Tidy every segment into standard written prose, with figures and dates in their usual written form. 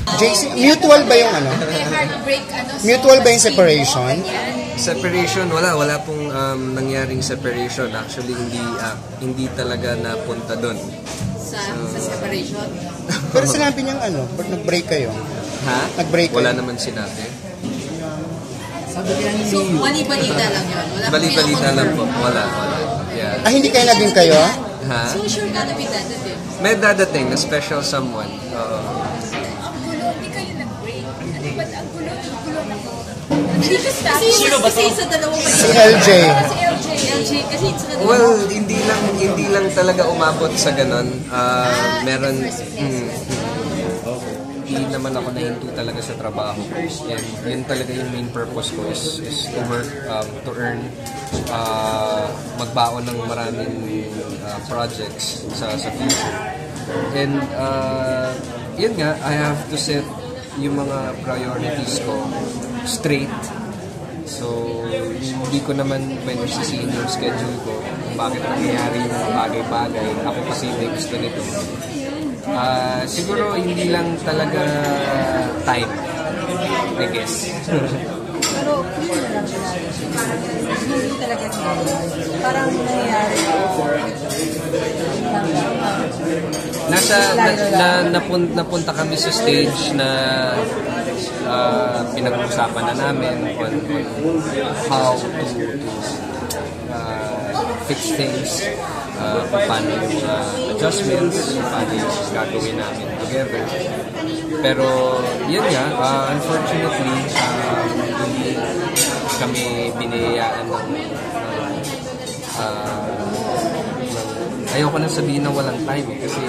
JC, mutual ba yung ano? May heartbreak, Mutual ba yung separation? Separation, wala pong nangyaring separation. Actually, hindi talaga napunta doon. Sa separation? Pero sinabi niyang ba't nag-break kayo? Ha? Nag-break kayo? Wala naman sinabi. So, bali-balita lang yun? Bali-balita lang po. Wala. Yeah. Hindi kayo naging kayo? Ha? So, sure ka na may dadating? May dadating na special someone. Hindi kayo nag-break. Ano ba? Ang gulo na po. Kasi sa dalawang Si LJ. Si LJ. Kasi sa dalawang. Well, hindi lang talaga umabot sa ganon. Meron... Hindi naman ako nahinto talaga sa trabaho ko. And yun talaga yung main purpose ko is to work, to earn, magbaon ng maraming projects sa future. And yun nga, I have to set yung mga priorities ko straight. So, hindi ko naman pwede sisihin yung schedule ko kung bakit nangyayari yung mga bagay-bagay. Ako kasi may gusto nito. Siguro hindi lang talaga time, I guess. Pero hindi na lang hindi talaga parang nangyayari napunta kami sa stage na pinag-usapan na namin on how to fix things, paano yung adjustments, paano yung gagawin namin together. Pero yun nga, unfortunately, hindi kami biniyayaan ng ayoko na sabihin na walang time kasi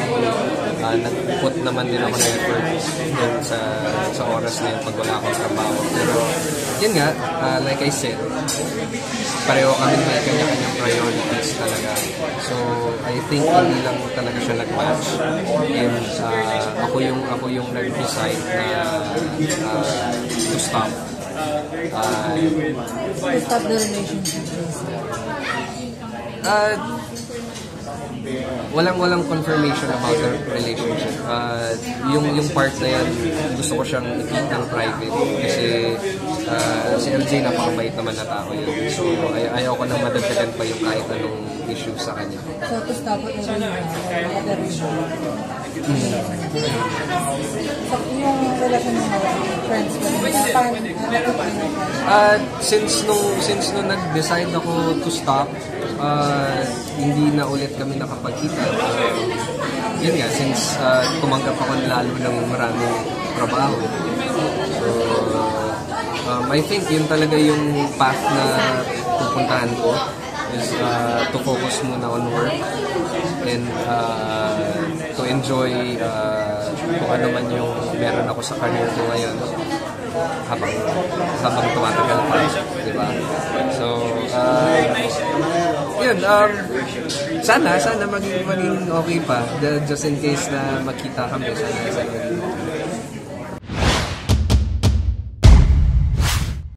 nag-put naman din ako na effort dun sa oras na yun pag wala akong trabaho. Pero yun nga, like I said, pareho kami may kanya-kanyang priorities talaga. So, I think hindi lang talaga siya nag-match. And ako yung nag-decide na to stop. To stop the relationship. Walang confirmation about the relationship. Yung part na yan, gusto ko siyang i-keep ng private kasi si LJ napakabait naman na tao yun. So ayaw ko nang madagdagan pa yung kahit anong issue sa kanya. So to stop it So yung relasyon ng friends since nung nag-decide ako to stop, hindi na ulit kami nakapagkita. Yun nga, since tumanggap ako lalo ng maraming trabaho. So, I think yun talaga yung path na pupuntahan ko is to focus muna on work and to enjoy kung ano man yung meron ako sa career ko ngayon habang tumatagal pa, di ba? So, yun, sana maging okay pa, just in case na makita kami, sana maging